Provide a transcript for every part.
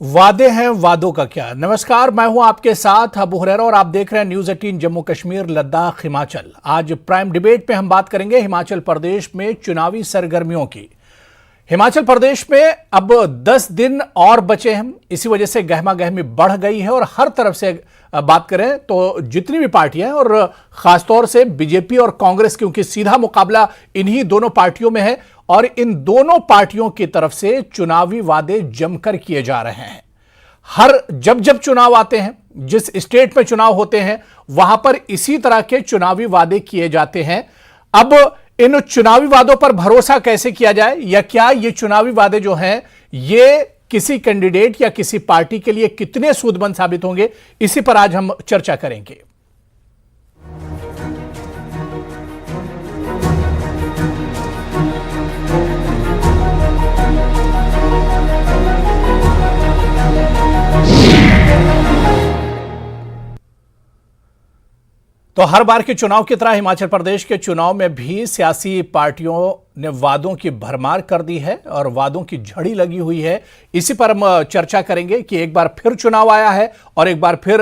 वादे हैं, वादों का क्या। नमस्कार, मैं हूं आपके साथ अबू हुरैरा और आप देख रहे हैं न्यूज 18 जम्मू कश्मीर लद्दाख हिमाचल। आज प्राइम डिबेट पे हम बात करेंगे हिमाचल प्रदेश में चुनावी सरगर्मियों की। हिमाचल प्रदेश में अब 10 दिन और बचे हैं, इसी वजह से गहमा गहमी बढ़ गई है और हर तरफ से बात करें तो जितनी भी पार्टियां हैं और खासतौर से बीजेपी और कांग्रेस, क्योंकि सीधा मुकाबला इन्हीं दोनों पार्टियों में है और इन दोनों पार्टियों की तरफ से चुनावी वादे जमकर किए जा रहे हैं। जब जब चुनाव आते हैं, जिस स्टेट में चुनाव होते हैं, वहां पर इसी तरह के चुनावी वादे किए जाते हैं। अब इन चुनावी वादों पर भरोसा कैसे किया जाए, या क्या ये चुनावी वादे जो हैं ये किसी कैंडिडेट या किसी पार्टी के लिए कितने सूदमंद साबित होंगे, इसी पर आज हम चर्चा करेंगे। तो हर बार के चुनाव की तरह हिमाचल प्रदेश के चुनाव में भी सियासी पार्टियों ने वादों की भरमार कर दी है और वादों की झड़ी लगी हुई है। इसी पर हम चर्चा करेंगे कि एक बार फिर चुनाव आया है और एक बार फिर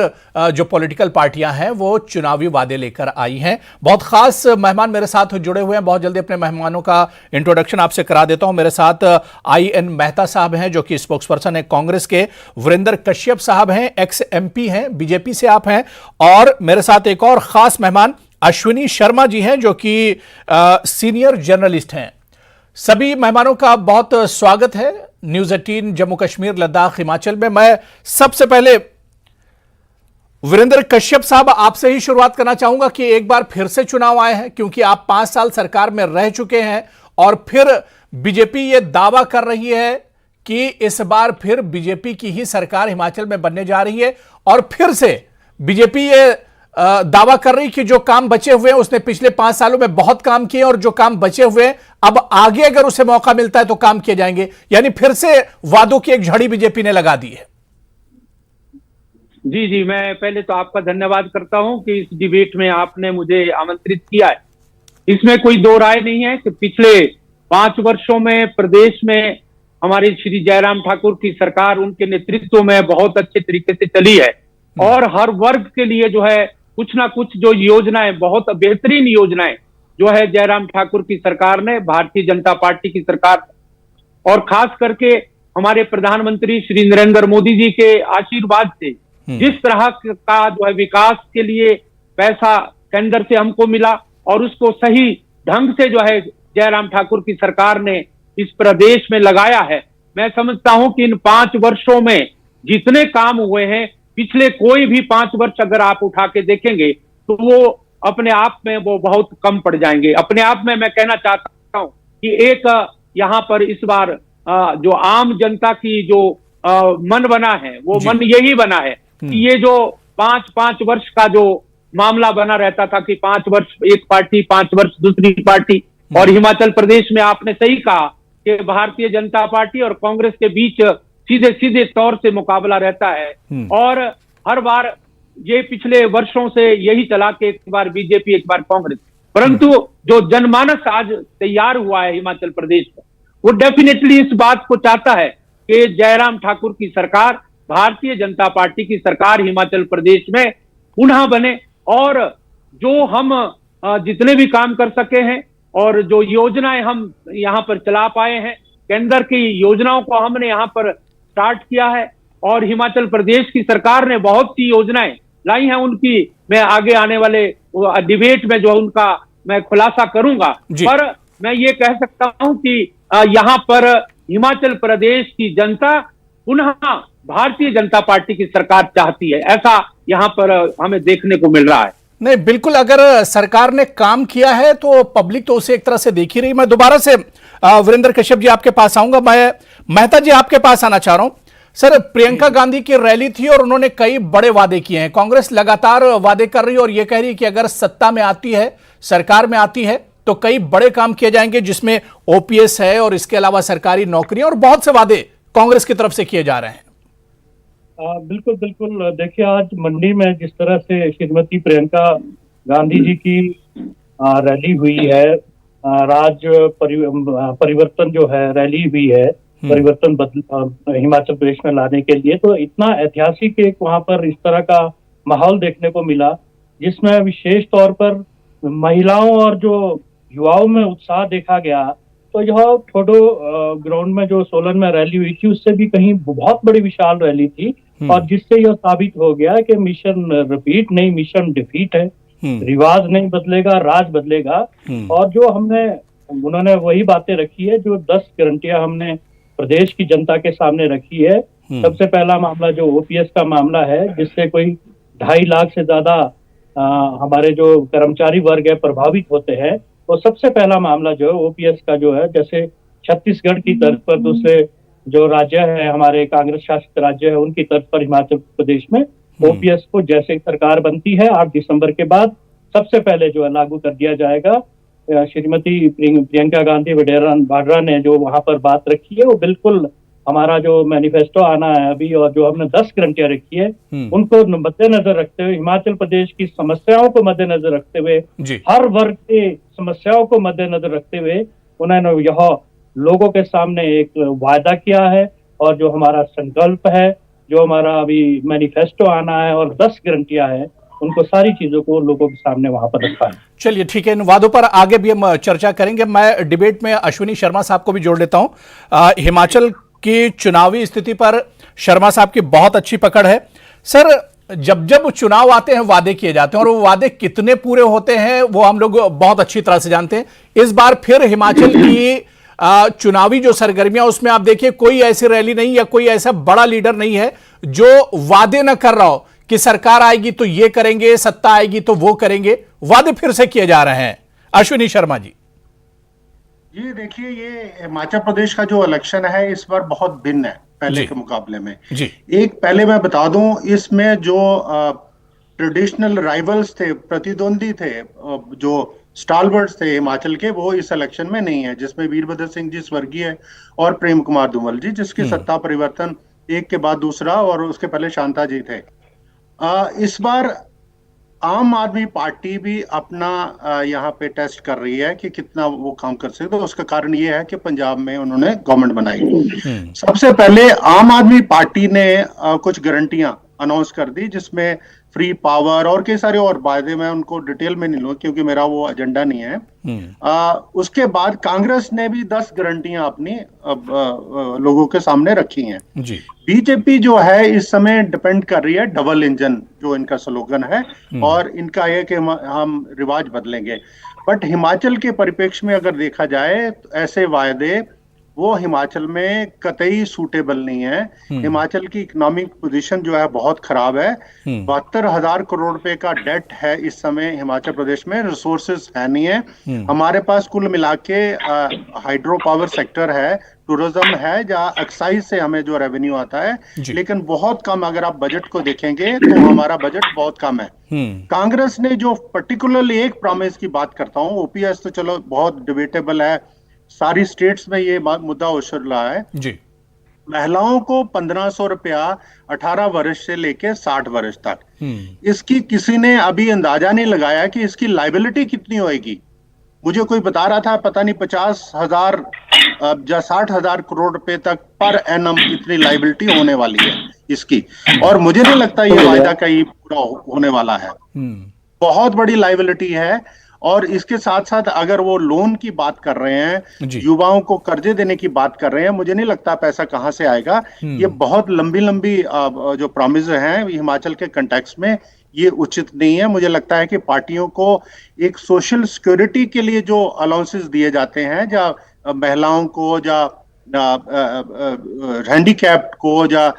जो पॉलिटिकल पार्टियां हैं वो चुनावी वादे लेकर आई हैं। बहुत खास मेहमान मेरे साथ जुड़े हुए हैं, बहुत जल्दी अपने मेहमानों का इंट्रोडक्शन आपसे करा देता हूं। मेरे साथ IN मेहता साहब हैं जो कि स्पोक्स पर्सन है कांग्रेस के, वीरेंद्र कश्यप साहब हैं, एक्स MP हैं, बीजेपी से आप हैं, और मेरे साथ एक और खास मेहमान अश्विनी शर्मा जी हैं जो कि सीनियर जर्नलिस्ट हैं। सभी मेहमानों का बहुत स्वागत है न्यूज 18 जम्मू कश्मीर लद्दाख हिमाचल में। मैं सबसे पहले वीरेंद्र कश्यप साहब आपसे ही शुरुआत करना चाहूंगा कि एक बार फिर से चुनाव आए हैं, क्योंकि आप 5 साल सरकार में रह चुके हैं और फिर बीजेपी ये दावा कर रही है कि इस बार फिर बीजेपी की ही सरकार हिमाचल में बनने जा रही है और फिर से बीजेपी ये दावा कर रही कि जो काम बचे हुए हैं उसने पिछले 5 सालों में बहुत काम किए और जो काम बचे हुए हैं अब आगे अगर उसे मौका मिलता है तो काम किए जाएंगे। यानी फिर से वादों की एक झड़ी बीजेपी ने लगा दी है। जी, मैं पहले तो आपका धन्यवाद करता हूं कि इस डिबेट में आपने मुझे आमंत्रित किया है। इसमें कोई दो राय नहीं है कि पिछले 5 वर्षों में प्रदेश में हमारे श्री जयराम ठाकुर की सरकार उनके नेतृत्व में बहुत अच्छे तरीके से चली है और हर वर्ग के लिए जो है कुछ ना कुछ जो योजनाएं, बहुत बेहतरीन योजनाएं जो है जयराम ठाकुर की सरकार ने, भारतीय जनता पार्टी की सरकार, और खास करके हमारे प्रधानमंत्री श्री नरेंद्र मोदी जी के आशीर्वाद से जिस तरह का जो है विकास के लिए पैसा केंद्र से हमको मिला और उसको सही ढंग से जो है जयराम ठाकुर की सरकार ने इस प्रदेश में लगाया है। मैं समझता हूं कि इन 5 वर्षों में जितने काम हुए हैं, पिछले कोई भी 5 वर्ष अगर आप उठा के देखेंगे तो वो अपने आप में वो बहुत कम पड़ जाएंगे। अपने आप में मैं कहना चाहता हूं कि एक यहाँ पर इस बार जो आम जनता की जो मन बना है वो मन यही बना है कि ये जो 5 वर्ष का जो मामला बना रहता था कि 5 वर्ष एक पार्टी, 5 वर्ष दूसरी पार्टी, और हिमाचल प्रदेश में आपने सही कहा कि भारतीय जनता पार्टी और कांग्रेस के बीच सीधे तौर से मुकाबला रहता है और हर बार ये पिछले वर्षों से यही चला कि एक बार बीजेपी एक बार कांग्रेस। परंतु जो जनमानस आज तैयार हुआ है हिमाचल प्रदेश में, वो डेफिनेटली इस बात को चाहता है कि जयराम ठाकुर की सरकार, भारतीय जनता पार्टी की सरकार हिमाचल प्रदेश में पुनः बने और जो हम जितने भी काम कर सके हैं और जो योजनाएं हम यहाँ पर चला पाए हैं, केंद्र की योजनाओं को हमने यहाँ पर स्टार्ट किया है और हिमाचल प्रदेश की सरकार ने बहुत सी योजनाएं लाई हैं। उनकी मैं आगे आने वाले डिबेट में जो उनका मैं खुलासा करूंगा, पर मैं ये कह सकता हूं कि यहाँ पर हिमाचल प्रदेश की जनता पुनः भारतीय जनता पार्टी की सरकार चाहती है, ऐसा यहाँ पर हमें देखने को मिल रहा है। नहीं, बिल्कुल, अगर सरकार ने काम किया है तो पब्लिक तो उसे एक तरह से देख ही रही। मैं दोबारा से वीरेंद्र कश्यप जी आपके पास आऊंगा। मैं मेहता जी आपके पास आना चाह रहा हूं। सर, प्रियंका गांधी की रैली थी और उन्होंने कई बड़े वादे किए हैं। कांग्रेस लगातार वादे कर रही है और यह कह रही है कि अगर सत्ता में आती है, सरकार में आती है, तो कई बड़े काम किए जाएंगे जिसमें OPS है और इसके अलावा सरकारी नौकरियां और बहुत से वादे कांग्रेस की तरफ से किए जा रहे हैं। बिल्कुल। देखिए, आज मंडी में जिस तरह से श्रीमती प्रियंका गांधी जी की रैली हुई है, परिवर्तन जो है रैली हुई है, परिवर्तन हिमाचल प्रदेश में लाने के लिए। तो इतना ऐतिहासिक एक वहां पर इस तरह का माहौल देखने को मिला, जिसमें विशेष तौर पर महिलाओं और जो युवाओं में उत्साह देखा गया। तो यह ठोडो ग्राउंड में जो सोलन में रैली हुई थी, उससे भी कहीं बहुत बड़ी विशाल रैली थी, और जिससे यह साबित हो गया कि मिशन रिपीट नहीं, मिशन डिफीट है। रिवाज नहीं बदलेगा, राज बदलेगा। और जो उन्होंने वही बातें रखी है जो 10 गारंटियां हमने प्रदेश की जनता के सामने रखी है। सबसे पहला मामला जो ओपीएस का मामला है, जिससे कोई 2.5 लाख से ज्यादा हमारे जो कर्मचारी वर्ग है प्रभावित होते हैं। तो सबसे पहला मामला जो है ओपीएस का जो है, जैसे छत्तीसगढ़ की तर्ज पर दूसरे जो राज्य है हमारे कांग्रेस शासित राज्य है, उनकी तर्ज पर हिमाचल प्रदेश में ओपीएस को जैसे सरकार बनती है 8 दिसंबर के बाद सबसे पहले जो है लागू कर दिया जाएगा। श्रीमती प्रियंका गांधी वाड्रा ने जो वहां पर बात रखी है, वो बिल्कुल हमारा जो मैनिफेस्टो आना है अभी, और जो हमने 10 गारंटियां रखी है, उनको मद्देनजर रखते हुए, हिमाचल प्रदेश की समस्याओं को मद्देनजर रखते हुए, हर वर्ग के समस्याओं को मद्देनजर रखते हुए उन्होंने यह लोगों के सामने एक वायदा किया है। और जो हमारा संकल्प है, जो हमारा अभी मैनिफेस्टो आना है और 10 गारंटियां हैं, उनको सारी चीजों को लोगों के सामने वहां पर रखा है। चलिए ठीक है, इन वादों पर आगे भी हम चर्चा करेंगे। मैं डिबेट में अश्विनी शर्मा साहब को भी जोड़ लेता हूं। हिमाचल की चुनावी स्थिति पर शर्मा साहब की बहुत अच्छी पकड़ है। सर, जब जब चुनाव आते हैं वादे किए जाते हैं, और वो वादे कितने पूरे होते हैं वो हम लोग बहुत अच्छी तरह से जानते हैं। इस बार फिर हिमाचल की चुनावी जो सरगर्मियां, उसमें आप देखिए कोई ऐसी रैली नहीं या कोई ऐसा बड़ा लीडर नहीं है जो वादे न कर रहा हो कि सरकार आएगी तो ये करेंगे, सत्ता आएगी तो वो करेंगे। वादे फिर से किए जा रहे हैं। अश्विनी शर्मा जी। ये देखिए, ये हिमाचल प्रदेश का जो इलेक्शन है इस बार बहुत भिन्न है पहले के मुकाबले में जी। एक पहले मैं बता दूं, इसमें जो ट्रेडिशनल राइवल्स थे, प्रतिद्वंदी थे, जो स्टालवर्ड्स थे हिमाचल के, वो इस इलेक्शन में नहीं है, जिसमें वीरभद्र सिंह जी स्वर्गीय और प्रेम कुमार धूमल जी, जिसकी सत्ता परिवर्तन एक के बाद दूसरा, और उसके पहले शांता जी थे। इस बार आम आदमी पार्टी भी अपना यहाँ पे टेस्ट कर रही है कि कितना वो काम कर सकते। तो उसका कारण ये है कि पंजाब में उन्होंने गवर्नमेंट बनाई। सबसे पहले आम आदमी पार्टी ने कुछ गारंटियां अनाउंस कर दी, जिसमें फ्री पावर और कई सारे और वायदे, मैं उनको डिटेल में नहीं लूँ क्योंकि मेरा वो एजेंडा नहीं है। उसके बाद कांग्रेस ने भी 10 गारंटियां अपनी लोगों के सामने रखी हैं। जी। बीजेपी जो है इस समय डिपेंड कर रही है डबल इंजन, जो इनका स्लोगन है, और इनका है कि हम रिवाज बदलेंगे। बट हिमाचल के परिप्रेक्ष्य में अगर देखा जाए तो ऐसे वायदे वो हिमाचल में कतई सूटेबल नहीं है। हिमाचल की इकोनॉमिक पोजीशन जो है बहुत खराब है। 72,000 करोड़ रुपए का डेट है इस समय हिमाचल प्रदेश में, रिसोर्सेज है नहीं है। हमारे पास कुल मिला के हाइड्रो पावर सेक्टर है, टूरिज्म है, जहाँ एक्साइज से हमें जो रेवेन्यू आता है, लेकिन बहुत कम। अगर आप बजट को देखेंगे तो हमारा बजट बहुत कम है। कांग्रेस ने जो पर्टिकुलरली एक प्रॉमिस की बात करता हूँ, ओपीएस तो चलो बहुत डिबेटेबल है, सारी स्टेट्स में ये मुद्दा उछल रहा है जी। महिलाओं को 1500 रुपया 18 वर्ष से लेके 60 वर्ष तक, इसकी किसी ने अभी अंदाजा नहीं लगाया कि इसकी लाइबिलिटी कितनी होएगी। मुझे कोई बता रहा था पता नहीं 50,000 या 60,000 करोड़ रुपए तक पर एनम इतनी लाइबिलिटी होने वाली है इसकी, और मुझे नहीं लगता ये वायदा कहीं पूरा होने वाला है। बहुत बड़ी लाइबिलिटी है। और इसके साथ साथ अगर वो लोन की बात कर रहे हैं, युवाओं को कर्जे देने की बात कर रहे हैं, मुझे नहीं लगता पैसा कहां से आएगा। ये बहुत लंबी लंबी जो प्रॉमिस हैं हिमाचल के कंटेक्स्ट में, ये उचित नहीं है। मुझे लगता है कि पार्टियों को एक सोशल सिक्योरिटी के लिए जो अलाउंसेस दिए जाते हैं, या महिलाओं को, या हैंडीकैप्ड को, या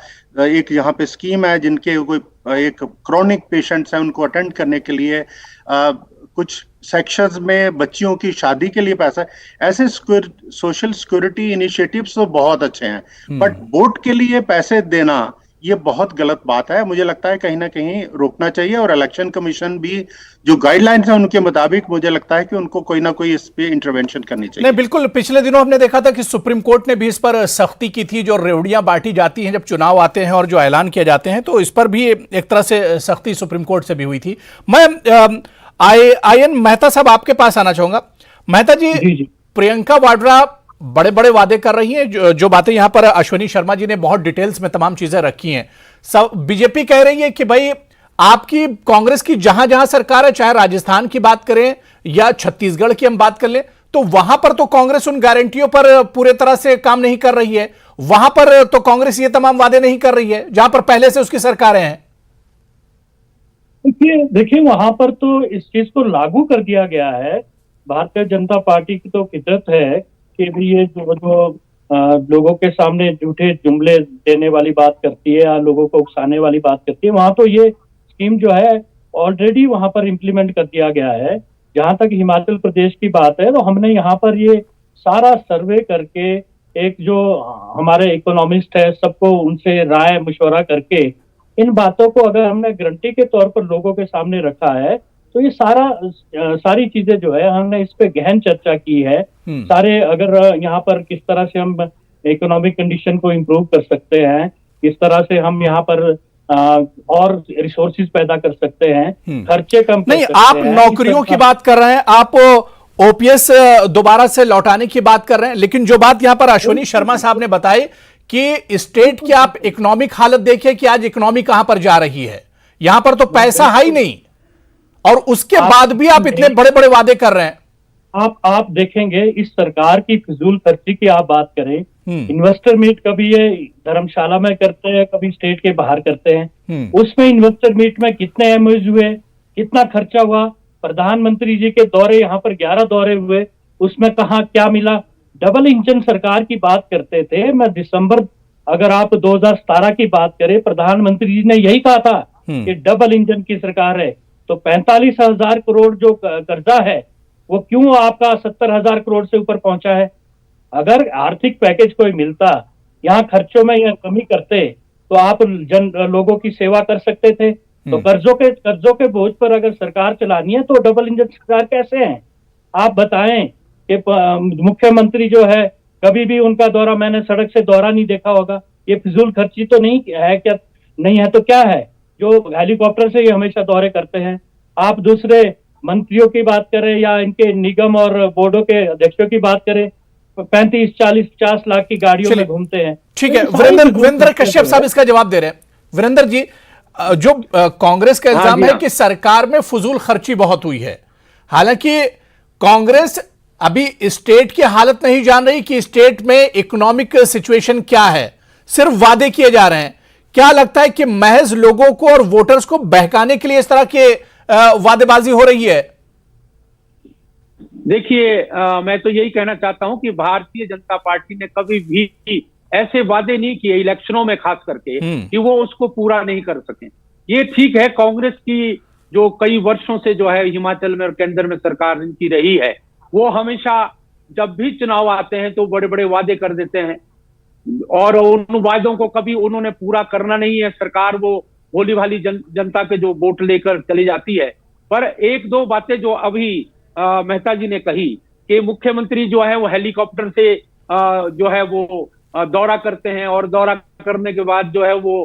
एक यहाँ पे स्कीम है जिनके कोई एक क्रॉनिक पेशेंट्स हैं उनको अटेंड करने के लिए, कुछ सेक्शंस में बच्चियों की शादी के लिए पैसा, ऐसे सोशल सिक्योरिटी इनिशिएटिव्स तो बहुत अच्छे हैं, बट वोट के लिए पैसे देना ये बहुत गलत बात है। मुझे लगता है कहीं ना कहीं रोकना चाहिए, और इलेक्शन कमीशन भी जो गाइडलाइंस है उनके मुताबिक मुझे लगता है कि उनको कोई ना कोई इस पे इंटरवेंशन करनी चाहिए। नहीं, बिल्कुल। पिछले दिनों हमने देखा था कि सुप्रीम कोर्ट ने भी इस पर सख्ती की थी। जो रेवड़ियां बांटी जाती हैं जब चुनाव आते हैं और जो ऐलान किए जाते हैं, तो इस पर भी एक तरह से सख्ती सुप्रीम कोर्ट से भी हुई थी। मैं आईएन मेहता साहब आपके पास आना चाहूंगा। मेहता जी, प्रियंका वाड्रा बड़े बड़े वादे कर रही हैं। जो बातें यहां पर अश्विनी शर्मा जी ने बहुत डिटेल्स में तमाम चीजें रखी हैं। सब बीजेपी कह रही है कि भाई आपकी कांग्रेस की जहां जहां सरकार है, चाहे राजस्थान की बात करें या छत्तीसगढ़ की हम बात कर लें, तो वहां पर तो कांग्रेस उन गारंटियों पर पूरे तरह से काम नहीं कर रही है। वहां पर तो कांग्रेस ये तमाम वादे नहीं कर रही है जहां पर पहले से उसकी सरकारें हैं। देखिए वहां पर तो इस चीज को लागू कर दिया गया है। भारतीय जनता पार्टी की तो फितरत है कि भी ये जो लोगों के सामने झूठे जुमले देने वाली बात करती है या लोगों को उकसाने वाली बात करती है। वहां तो ये स्कीम जो है ऑलरेडी वहां पर इम्प्लीमेंट कर दिया गया है। जहां तक हिमाचल प्रदेश की बात है तो हमने यहाँ पर ये सारा सर्वे करके एक जो हमारे इकोनॉमिस्ट है सबको उनसे राय मशवरा करके इन बातों को अगर हमने गारंटी के तौर पर लोगों के सामने रखा है तो ये सारी चीजें जो है हमने इस पे गहन चर्चा की है। सारे अगर यहाँ पर किस तरह से हम इकोनॉमिक कंडीशन को इम्प्रूव कर सकते हैं, किस तरह से हम यहाँ पर और रिसोर्सेज पैदा कर सकते हैं, खर्चे कम कर नहीं, सकते आप हैं। नौकरियों की बात कर रहे हैं, आप ओपीएस दोबारा से लौटाने की बात कर रहे हैं, लेकिन जो बात यहां पर अश्विनी शर्मा साहब ने बताई कि स्टेट की आप इकोनॉमिक हालत देखिए कि आज इकोनॉमी कहां पर जा रही है। यहां पर तो पैसा है ही नहीं और उसके बाद भी आप इतने बड़े बड़े वादे कर रहे हैं। आप देखेंगे इस सरकार की फिजूल खर्ची की आप बात करें, इन्वेस्टर मीट कभी ये धर्मशाला में करते हैं, कभी स्टेट के बाहर करते हैं। उसमें इन्वेस्टर मीट में कितने एमओयू हुए, कितना खर्चा हुआ, प्रधानमंत्री जी के दौरे यहाँ पर 11 दौरे हुए, उसमें कहा क्या मिला। डबल इंजन सरकार की बात करते थे। मैं दिसंबर अगर आप 2017 की बात करें, प्रधानमंत्री जी ने यही कहा था कि डबल इंजन की सरकार है। तो 45,000 करोड़ जो कर्जा है वो क्यों आपका 70,000 करोड़ से ऊपर पहुंचा है। अगर आर्थिक पैकेज कोई मिलता, यहाँ खर्चों में यह कमी करते तो आप लोगों की सेवा कर सकते थे। तो कर्जों के बोझ पर अगर सरकार चलानी है तो डबल इंजन सरकार कैसे है। आप बताएं कि मुख्यमंत्री जो है कभी भी उनका दौरा, मैंने सड़क से दौरा नहीं देखा होगा। ये फिजूल खर्ची तो नहीं है क्या? नहीं है तो क्या है? जो हेलीकॉप्टर से ये हमेशा दौरे करते हैं। आप दूसरे मंत्रियों की बात करें या इनके निगम और बोर्डों के अध्यक्षों की बात करें, 35, 40, 50 लाख की गाड़ियों में घूमते हैं। ठीक है, वीरेंद्र कश्यप साहब इसका जवाब दे रहे हैं। वीरेंद्र जी, जो कांग्रेस का इल्जाम है कि सरकार में फजूल खर्ची बहुत हुई है, हालांकि कांग्रेस अभी स्टेट की हालत नहीं जान रही कि स्टेट में इकोनॉमिक सिचुएशन क्या है, सिर्फ वादे किए जा रहे हैं। क्या लगता है कि महज लोगों को और वोटर्स को बहकाने के लिए इस तरह के वादेबाजी हो रही है? देखिए, मैं तो यही कहना चाहता हूं कि भारतीय जनता पार्टी ने कभी भी ऐसे वादे नहीं किए इलेक्शनों में खास करके कि वो उसको पूरा नहीं कर सके। ये ठीक है, कांग्रेस की जो कई वर्षों से जो है हिमाचल में और केंद्र में सरकार इनकी रही है, वो हमेशा जब भी चुनाव आते हैं तो बड़े बड़े वादे कर देते हैं और उन वादों को कभी उन्होंने पूरा करना नहीं है। सरकार वो भोली भाली जनता के जो वोट लेकर चली जाती है। पर एक दो बातें जो अभी मेहता जी ने कही कि मुख्यमंत्री जो है वो हेलीकॉप्टर से जो है वो दौरा करते हैं और दौरा करने के बाद जो है वो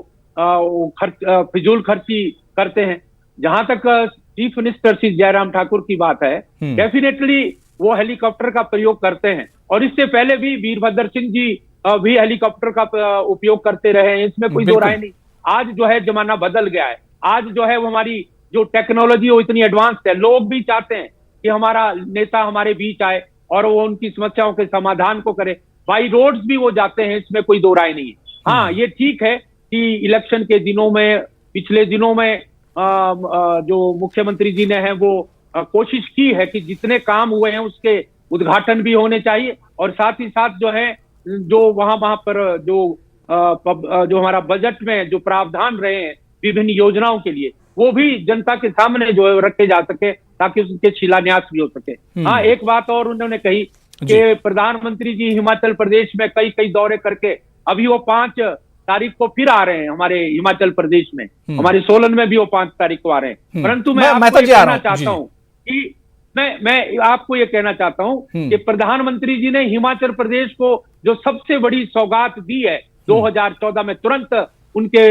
फिजूल खर्ची करते हैं। जहां तक चीफ मिनिस्टर श्री जयराम ठाकुर की बात है, डेफिनेटली वो हेलीकॉप्टर का प्रयोग करते हैं और इससे पहले भी वीरभद्र सिंह जी भी हेलीकॉप्टर का उपयोग करते रहे हैं, इसमें कोई दो राय नहीं। आज जो है जमाना बदल गया है। आज जो है वो हमारी जो टेक्नोलॉजी वो इतनी एडवांस्ड है, लोग भी चाहते हैं कि हमारा नेता हमारे बीच आए और वो उनकी समस्याओं के समाधान को करे। बाई रोड्स भी वो जाते हैं, इसमें कोई दो राय नहीं है। हाँ, ये ठीक है कि इलेक्शन के दिनों में, पिछले दिनों में जो मुख्यमंत्री जी ने है वो कोशिश की है कि जितने काम हुए हैं उसके उद्घाटन भी होने चाहिए और साथ ही साथ जो है जो वहां पर जो हमारा बजट में जो प्रावधान रहे हैं विभिन्न योजनाओं के लिए, वो भी जनता के सामने जो है रखे जा सके ताकि उसके शिलान्यास भी हो सके। हाँ, एक बात और उन्होंने कही कि प्रधानमंत्री जी हिमाचल प्रदेश में कई दौरे करके अभी वो 5 तारीख को फिर आ रहे हैं हमारे हिमाचल प्रदेश में, हमारे सोलन में भी वो 5 तारीख को आ रहे हैं। परंतु मैं आपको ये कहना चाहता हूँ कि मैं आपको ये कहना चाहता हूँ कि प्रधानमंत्री जी ने हिमाचल प्रदेश को जो सबसे बड़ी सौगात दी है 2014 में, तुरंत उनके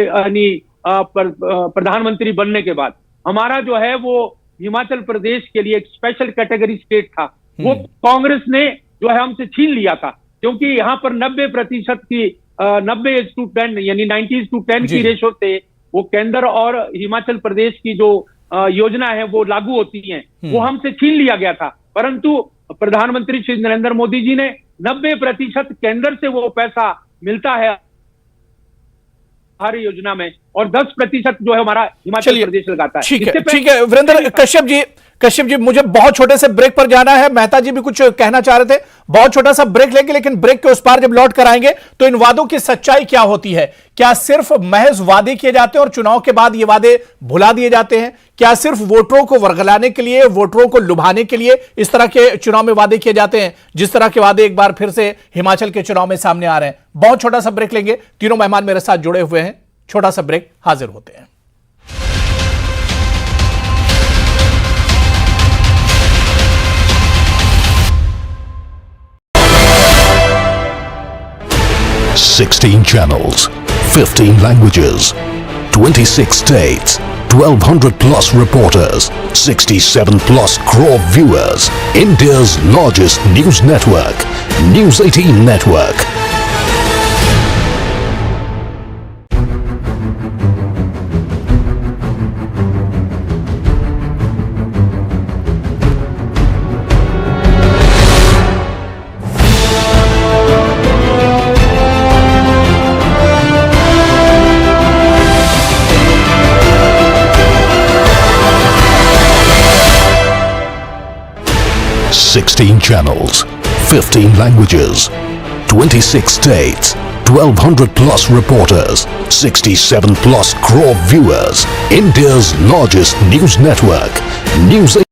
प्रधानमंत्री बनने के बाद, हमारा जो है वो हिमाचल प्रदेश के लिए एक स्पेशल कैटेगरी स्टेट था, वो कांग्रेस ने जो है हमसे छीन लिया था। क्योंकि यहाँ पर 90% की 90:10 यानी 90:10 की रेशो से वो केंद्र और हिमाचल प्रदेश की जो योजना है वो लागू होती है, वो हमसे छीन लिया गया था। परंतु प्रधानमंत्री श्री नरेंद्र मोदी जी ने 90% केंद्र से वो पैसा मिलता है हर योजना में, और 10% जो है हमारा हिमाचल प्रदेश लगाता है। ठीक है वीरेंद्र कश्यप जी मुझे बहुत छोटे से ब्रेक पर जाना है। मेहता जी भी कुछ कहना चाह रहे थे, बहुत छोटा सा ब्रेक लेंगे, लेकिन ब्रेक के उस पार जब लौट कर आएंगे तो इन वादों की सच्चाई क्या होती है? क्या सिर्फ महज वादे किए जाते हैं और चुनाव के बाद ये वादे भुला दिए जाते हैं? क्या सिर्फ वोटरों को वर्गलाने के लिए, वोटरों को लुभाने के लिए इस तरह के चुनाव में वादे किए जाते हैं, जिस तरह के वादे एक बार फिर से हिमाचल के चुनाव में सामने आ रहे हैं? बहुत छोटा सा ब्रेक लेंगे, तीनों मेहमान मेरे साथ जुड़े हुए हैं। छोटा सा ब्रेक, हाजिर होते हैं। Sixteen channels, 15 languages, 26 states, 1200 plus reporters, 67 plus crore viewers. India's largest news network, News 18 Network. Sixteen channels, 15 languages, 26 states, 1200 plus reporters, 67 plus crore viewers. India's largest news network, News 18.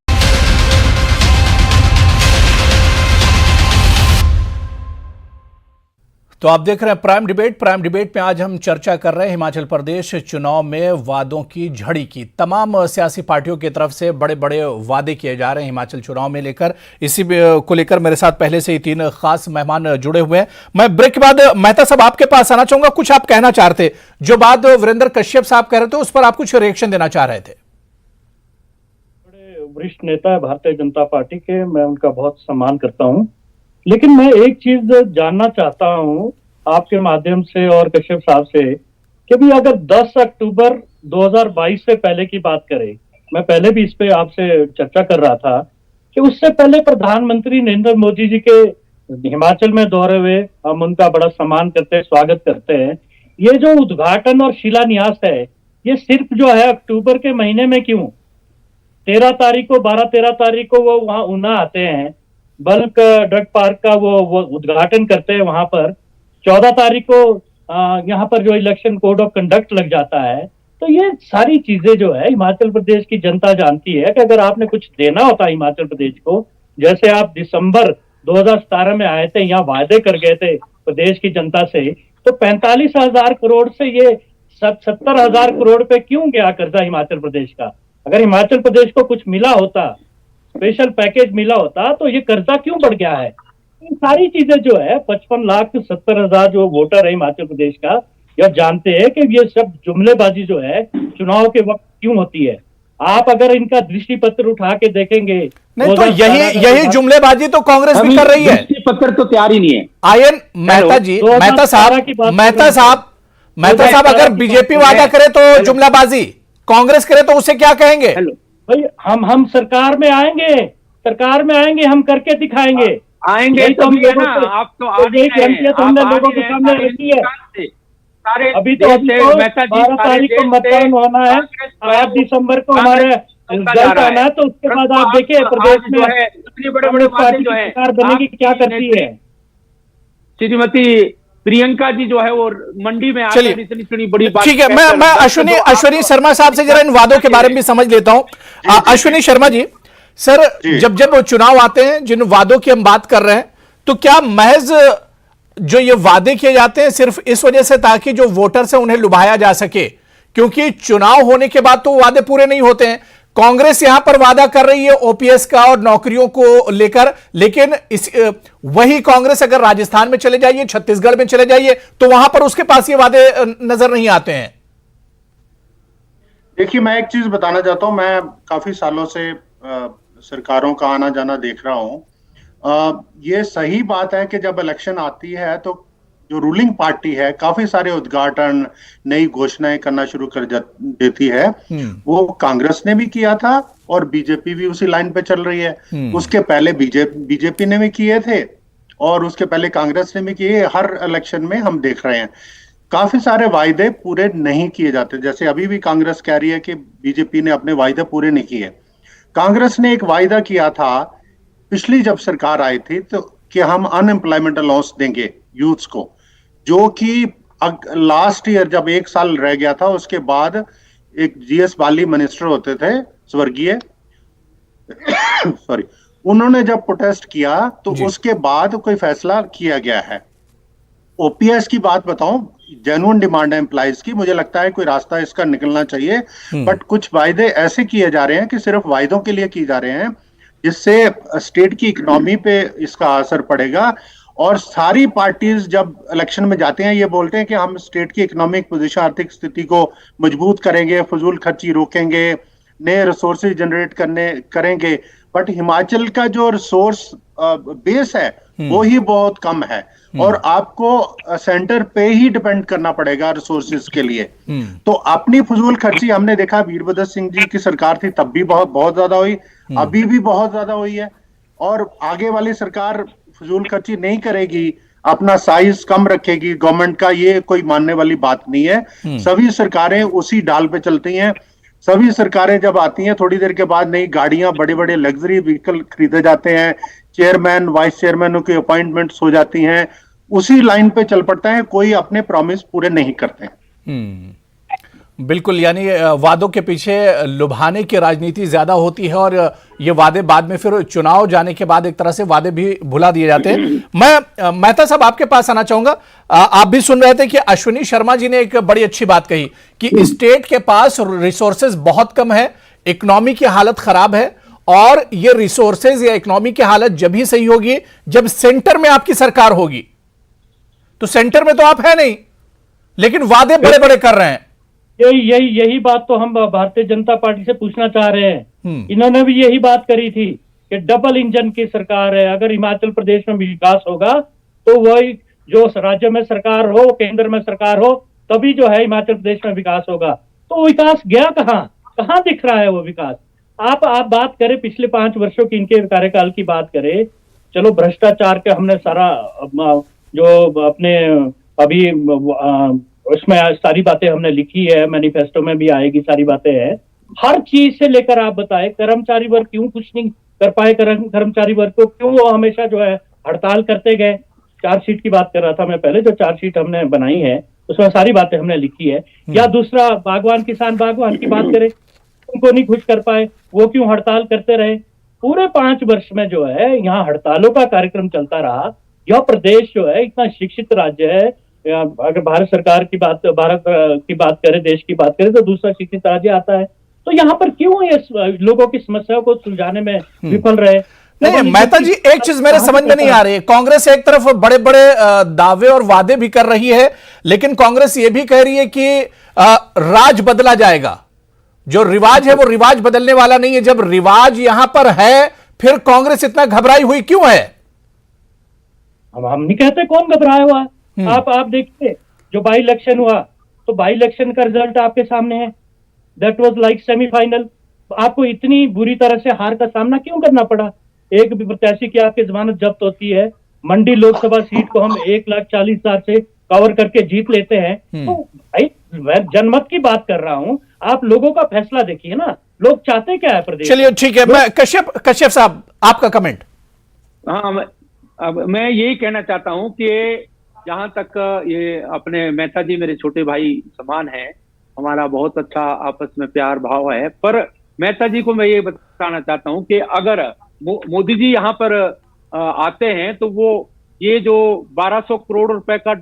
तो आप देख रहे हैं प्राइम डिबेट में आज हम चर्चा कर रहे हैं हिमाचल प्रदेश चुनाव में वादों की झड़ी की। तमाम सियासी पार्टियों की तरफ से बड़े बड़े वादे किए जा रहे हैं हिमाचल चुनाव में लेकर। इसी को लेकर मेरे साथ पहले से ही तीन खास मेहमान जुड़े हुए हैं। मैं ब्रेक के बाद मेहता साहब आपके पास आना चाहूंगा, कुछ आप कहना चाह रहे थे, जो बात वीरेंद्र कश्यप साहब कह रहे थे उस पर आप कुछ रिएक्शन देना चाह रहे थे। बड़े वरिष्ठ नेता है भारतीय जनता पार्टी के, मैं उनका बहुत सम्मान करता हूँ, लेकिन मैं एक चीज जानना चाहता हूं आपके माध्यम से और कश्यप साहब से कि भी अगर 10 अक्टूबर 2022 से पहले की बात करें, मैं पहले भी इस पे आपसे चर्चा कर रहा था कि उससे पहले प्रधानमंत्री नरेंद्र मोदी जी के हिमाचल में दौरे हुए, हम उनका बड़ा सम्मान करते हैं, स्वागत करते हैं। ये जो उद्घाटन और शिलान्यास है, ये सिर्फ जो है अक्टूबर के महीने में क्यों? 13 तारीख को 12-13 तारीख को वो वहां ऊना आते हैं, बल्क ड्रग पार्क का वो उद्घाटन करते हैं वहां पर। 14 तारीख को यहाँ पर जो इलेक्शन कोड ऑफ कंडक्ट लग जाता है। तो ये सारी चीजें जो है हिमाचल प्रदेश की जनता जानती है कि अगर आपने कुछ देना होता हिमाचल प्रदेश को, जैसे आप दिसंबर 2017 में आए थे, यहाँ वायदे कर गए थे प्रदेश की जनता से, तो 45,000 करोड़ से ये 70,000 करोड़ पे क्यों गया कर्जा हिमाचल प्रदेश का? अगर हिमाचल प्रदेश को कुछ मिला होता, स्पेशल पैकेज मिला होता, तो ये कर्जा क्यों बढ़ गया है? ये सारी चीजें जो है 55,70,000 जो वोटर है हिमाचल प्रदेश का, यह जानते हैं कि ये सब जुमलेबाजी जो है चुनाव के वक्त क्यों होती है। आप अगर इनका दृष्टि पत्र उठा के देखेंगे, नहीं तो यही जुमलेबाजी तो कांग्रेस भी कर रही है। दृष्टि पत्र तो तैयार ही नहीं है। आयन मेहता जी, मेहता साहब अगर बीजेपी वादा करे तो जुमलाबाजी, कांग्रेस करे तो उसे क्या कहेंगे? भाई हम सरकार में आएंगे, हम करके दिखाएंगे। आएंगे तो भी है ना, आप तो आ नहीं रहे, तो हमने लोगों के सामने रखी है। अभी तो 12 तारीख को मतदान होना है, 8 दिसंबर को हमारे रिजल्ट आना है, तो उसके बाद आप देखिए प्रदेश में इतनी बड़े पार्टी की सरकार बनेगी, क्या करती है। श्रीमती प्रियंका जी जो है वो मंडी में आकर इतनी बड़ी बात। ठीक है, मैं अश्विनी शर्मा साहब से जरा इन वादों के बारे में भी समझ लेता हूं। अश्विनी शर्मा जी, सर जब चुनाव आते हैं, जिन वादों की हम बात कर रहे हैं, तो क्या महज जो ये वादे किए जाते हैं सिर्फ इस वजह से ताकि जो वोटर्स हैं उन्हें लुभाया जा सके? क्योंकि चुनाव होने के बाद तो वादे पूरे नहीं होते हैं। कांग्रेस यहां पर वादा कर रही है ओपीएस का और नौकरियों को लेकर, लेकिन वही कांग्रेस अगर राजस्थान में चले जाइए, छत्तीसगढ़ में चले जाइए, तो वहां पर उसके पास ये वादे नजर नहीं आते हैं। देखिए, मैं एक चीज बताना चाहता हूं। मैं काफी सालों से सरकारों का आना जाना देख रहा हूं। ये सही बात है कि जब इलेक्शन आती है तो जो रूलिंग पार्टी है काफी सारे उद्घाटन, नई घोषणाएं करना शुरू कर देती है। वो कांग्रेस ने भी किया था और बीजेपी भी उसी लाइन पे चल रही है। उसके पहले बीजेपी ने भी किए थे और उसके पहले कांग्रेस ने भी किए। हर इलेक्शन में हम देख रहे हैं काफी सारे वायदे पूरे नहीं किए जाते। जैसे अभी भी कांग्रेस कह रही है कि बीजेपी ने अपने वायदे पूरे नहीं किए। कांग्रेस ने एक वायदा किया था पिछली जब सरकार आई थी तो कि हम अनएम्प्लॉयमेंट अलाउंस देंगे यूथ्स को, जो कि लास्ट ईयर जब 1 साल रह गया था उसके बाद एक जीएस बाली मिनिस्टर होते थे स्वर्गीय सॉरी, उन्होंने जब प्रोटेस्ट किया तो उसके बाद कोई फैसला किया गया है। ओपीएस की बात बताऊं, जेन्युइन डिमांड है एम्प्लॉइज की, मुझे लगता है कोई रास्ता इसका निकलना चाहिए। बट कुछ वायदे ऐसे किए जा रहे हैं कि सिर्फ वायदों के लिए किए जा रहे हैं, जिससे स्टेट की इकोनॉमी पे इसका असर पड़ेगा। और सारी पार्टीज जब इलेक्शन में जाते हैं ये बोलते हैं कि हम स्टेट की इकोनॉमिक पोजीशन, आर्थिक स्थिति को मजबूत करेंगे, फजूल खर्ची रोकेंगे, नए रिसोर्सेज जनरेट करेंगे। बट हिमाचल का जो रिसोर्स बेस है वो ही बहुत कम है और आपको सेंटर पे ही डिपेंड करना पड़ेगा रिसोर्सेज के लिए। तो अपनी फजूल खर्ची हमने देखा, वीरभद्र सिंह जी की सरकार थी तब भी बहुत ज्यादा हुई, अभी भी बहुत ज्यादा हुई है और आगे वाली सरकार फजूल खर्ची नहीं करेगी, अपना साइज कम रखेगी गवर्नमेंट का, ये कोई मानने वाली बात नहीं है। सभी सरकारें उसी डाल पे चलती हैं। सभी सरकारें जब आती हैं थोड़ी देर के बाद नई गाड़ियां, बड़े बड़े लग्जरी व्हीकल खरीदे जाते हैं, चेयरमैन वाइस चेयरमैनों की अपॉइंटमेंट्स हो जाती हैं, उसी लाइन पे चल पड़ता है, कोई अपने प्रॉमिस पूरे नहीं करते। बिल्कुल, यानी वादों के पीछे लुभाने की राजनीति ज्यादा होती है और ये वादे बाद में फिर चुनाव जाने के बाद एक तरह से वादे भी भुला दिए जाते हैं। मैं मेहता साहब आपके पास आना चाहूंगा। आप भी सुन रहे थे कि अश्विनी शर्मा जी ने एक बड़ी अच्छी बात कही कि स्टेट के पास रिसोर्सेज बहुत कम है, इकोनॉमी की हालत खराब है और ये रिसोर्सेज या इकोनॉमी की हालत जब ही सही होगी जब सेंटर में आपकी सरकार होगी। तो सेंटर में तो आप है नहीं, लेकिन वादे बड़े बड़े कर रहे हैं। यही बात तो हम भारतीय जनता पार्टी से पूछना चाह रहे हैं। इन्होंने भी यही बात करी थी कि डबल इंजन की सरकार है, अगर हिमाचल प्रदेश में विकास होगा तो वही जो राज्य में सरकार हो, केंद्र में सरकार हो, तभी जो है हिमाचल प्रदेश में विकास होगा। तो विकास गया कहां दिख रहा है वो विकास? आप बात करें पिछले 5 वर्षों की इनके कार्यकाल की बात करें, चलो भ्रष्टाचार के हमने सारा जो अपने अभी उसमें सारी बातें हमने लिखी है, मैनिफेस्टो में भी आएगी सारी बातें हैं। हर चीज से लेकर आप बताएं, कर्मचारी वर्ग क्यों कुछ नहीं कर पाए, कर्मचारी वर्ग को क्यों वो हमेशा जो है हड़ताल करते गए। चार्जशीट की बात कर रहा था मैं पहले, जो चार्जशीट हमने बनाई है उसमें सारी बातें हमने लिखी है। या दूसरा किसान बागवान की बात करें, उनको नहीं खुश कर पाए, वो क्यों हड़ताल करते रहे। पूरे 5 वर्ष में जो है यहाँ हड़तालों का कार्यक्रम चलता रहा। यह प्रदेश जो है इतना शिक्षित राज्य है, अगर भारत सरकार की बात करें, देश की बात करें तो दूसरा शिक्षित राज्य आता है। तो यहाँ पर क्यों ये लोगों की समस्याओं को सुलझाने में विफल रहे? नहीं मेहता जी, एक चीज मेरे समझ में नहीं आ रही। कांग्रेस एक तरफ बड़े बड़े दावे और वादे भी कर रही है, लेकिन कांग्रेस ये भी कह रही है कि राज बदला जाएगा। जो रिवाज है वो रिवाज बदलने वाला नहीं है। जब रिवाज यहां पर है फिर कांग्रेस इतना घबराई हुई क्यों है? हम नहीं कहते कौन घबराया हुआ है। आप देखिए, जो बाई इलेक्शन हुआ तो बाई इलेक्शन का रिजल्ट आपके सामने है। That was like semifinal. आपको इतनी बुरी तरह से हार का सामना क्यों करना पड़ा? एक भी प्रत्याशी की आपकी जमानत जब्त होती है, मंडी लोकसभा सीट को हम 1,40,000 से कवर करके जीत लेते हैं। तो भाई मैं जनमत की बात कर रहा हूं, आप लोगों का फैसला देखिए ना, लोग चाहते क्या है प्रदेश। चलिए ठीक है, मैं कश्यप साहब आपका कमेंट। हाँ, अब मैं यही कहना चाहता हूं कि जहां तक ये अपने मेहता जी मेरे छोटे भाई समान है, हमारा बहुत अच्छा आपस में प्यार भाव है। पर मेहता जी को मैं ये बताना चाहता हूं कि अगर मोदी जी यहाँ पर आते हैं तो वो ये जो 1200 करोड़ रुपए का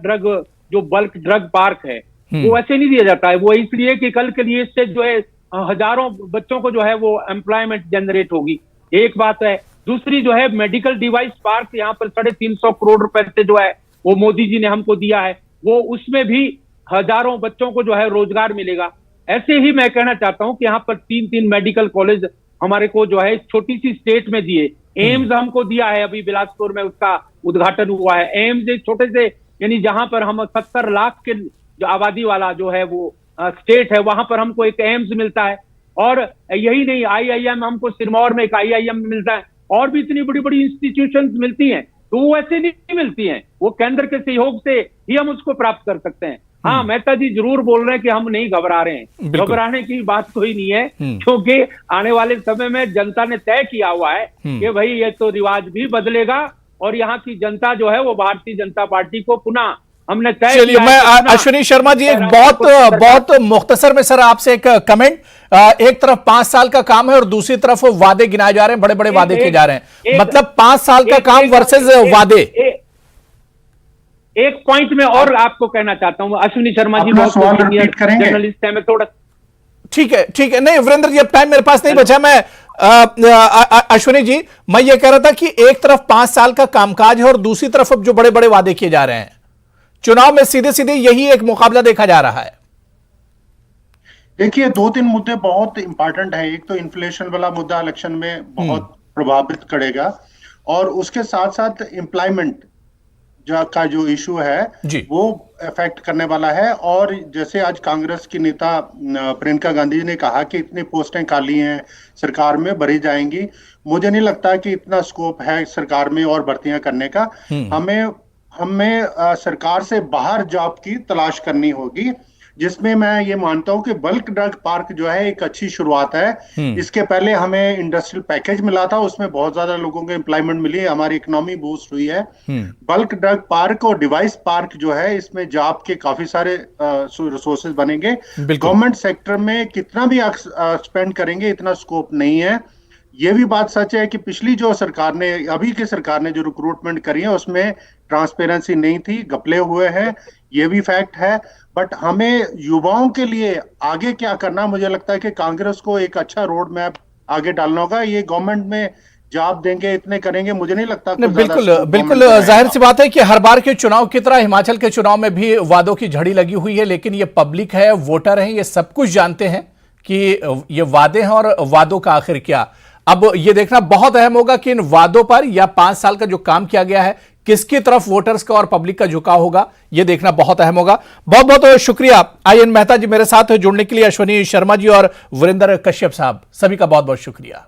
जो बल्क ड्रग पार्क है वो ऐसे नहीं दिया जाता है। वो इसलिए कि कल के लिए इससे जो है हजारों बच्चों को जो है वो एम्प्लॉयमेंट जनरेट होगी, एक बात है। दूसरी जो है मेडिकल डिवाइस पार्क यहाँ पर 350 करोड़ रुपए से जो है वो मोदी जी ने हमको दिया है, वो उसमें भी हजारों बच्चों को जो है रोजगार मिलेगा। ऐसे ही मैं कहना चाहता हूं कि यहाँ पर 3 मेडिकल कॉलेज हमारे को जो है छोटी सी स्टेट में दिए, एम्स हमको दिया है, अभी बिलासपुर में उसका उद्घाटन हुआ है। एम्स एक छोटे से, यानी जहां पर हम 70 लाख के जो आबादी वाला जो है वो स्टेट है, वहां पर हमको एक एम्स मिलता है। और यही नहीं, IIM हमको सिरमौर में एक IIM मिलता है, और भी इतनी बड़ी बड़ी इंस्टीट्यूशंस मिलती हैं। तो वो ऐसे नहीं मिलती हैं, वो केंद्र के सहयोग से ही हम उसको प्राप्त कर सकते हैं। हाँ, मेहता जी जरूर बोल रहे हैं कि हम नहीं घबरा रहे हैं, घबराने की बात कोई नहीं है, क्योंकि आने वाले समय में जनता ने तय किया हुआ है कि भाई ये तो रिवाज भी बदलेगा, और यहाँ की जनता जो है वो भारतीय जनता पार्टी को पुनः हमने तय चलिए, मैं अश्विनी शर्मा जी एक बहुत मुख्तसर में सर आपसे एक कमेंट। एक तरफ 5 साल का काम है और दूसरी तरफ वादे गिनाए जा रहे हैं, बड़े बड़े वादे किए जा रहे हैं, मतलब 5 साल का काम वर्सेस वादे। एक पॉइंट में और आपको कहना चाहता हूं, अश्विनी शर्मा जी बहुत जर्नलिस्ट है, मैं थोड़ा ठीक है, नहीं वीरेंद्र जी अब टाइम मेरे पास नहीं बचा। मैं अश्विनी जी, मैं ये कह रहा था कि एक तरफ 5 साल का कामकाज है और दूसरी तरफ अब जो बड़े बड़े वादे किए जा रहे हैं, चुनाव में सीधे सीधे यही एक मुकाबला देखा जा रहा है। देखिए, 2-3 मुद्दे बहुत इंपॉर्टेंट है। एक तो इन्फ्लेशन वाला मुद्दा इलेक्शन में बहुत प्रभावित करेगा, और उसके साथ साथ एम्प्लॉयमेंट का जो इशू है वो इफेक्ट करने वाला है। और जैसे आज कांग्रेस की नेता प्रियंका गांधी जी ने कहा कि इतनी पोस्टें खाली हैं, सरकार में भरी जाएंगी, मुझे नहीं लगता कि इतना स्कोप है सरकार में और भर्तियां करने का। हमें सरकार से बाहर जॉब की तलाश करनी होगी, जिसमें मैं ये मानता हूं कि बल्क ड्रग पार्क जो है एक अच्छी शुरुआत है। इसके पहले हमें इंडस्ट्रियल पैकेज मिला था, उसमें बहुत ज्यादा लोगों को एम्प्लॉयमेंट मिली, हमारी इकोनॉमी बूस्ट हुई है। बल्क ड्रग पार्क और डिवाइस पार्क जो है, इसमें जॉब के काफी सारे रिसोर्सेज बनेंगे। गवर्नमेंट सेक्टर में कितना भी स्पेंड करेंगे इतना स्कोप नहीं है। ये भी बात सच है कि पिछली जो सरकार ने, अभी की सरकार ने जो रिक्रूटमेंट करी है उसमें ट्रांसपेरेंसी नहीं थी, घपले हुए हैं, ये भी फैक्ट है। बट हमें युवाओं के लिए आगे क्या करना, मुझे लगता है कि कांग्रेस को एक अच्छा रोड मैप आगे डालना होगा। ये गवर्नमेंट में जॉब देंगे, इतने करेंगे, मुझे नहीं लगता। बिल्कुल जाहिर सी बात है कि हर बार के चुनाव की तरह हिमाचल के चुनाव में भी वादों की झड़ी लगी हुई है, लेकिन ये पब्लिक है, वोटर है, ये सब कुछ जानते हैं कि ये वादे हैं और वादों का आखिर क्या। अब ये देखना बहुत अहम होगा कि इन वादों पर या 5 साल का जो काम किया गया है किसकी तरफ वोटर्स का और पब्लिक का झुकाव होगा, यह देखना बहुत अहम होगा। बहुत बहुत शुक्रिया IN मेहता जी मेरे साथ जुड़ने के लिए, अश्विनी शर्मा जी और वीरेंद्र कश्यप साहब, सभी का बहुत बहुत शुक्रिया।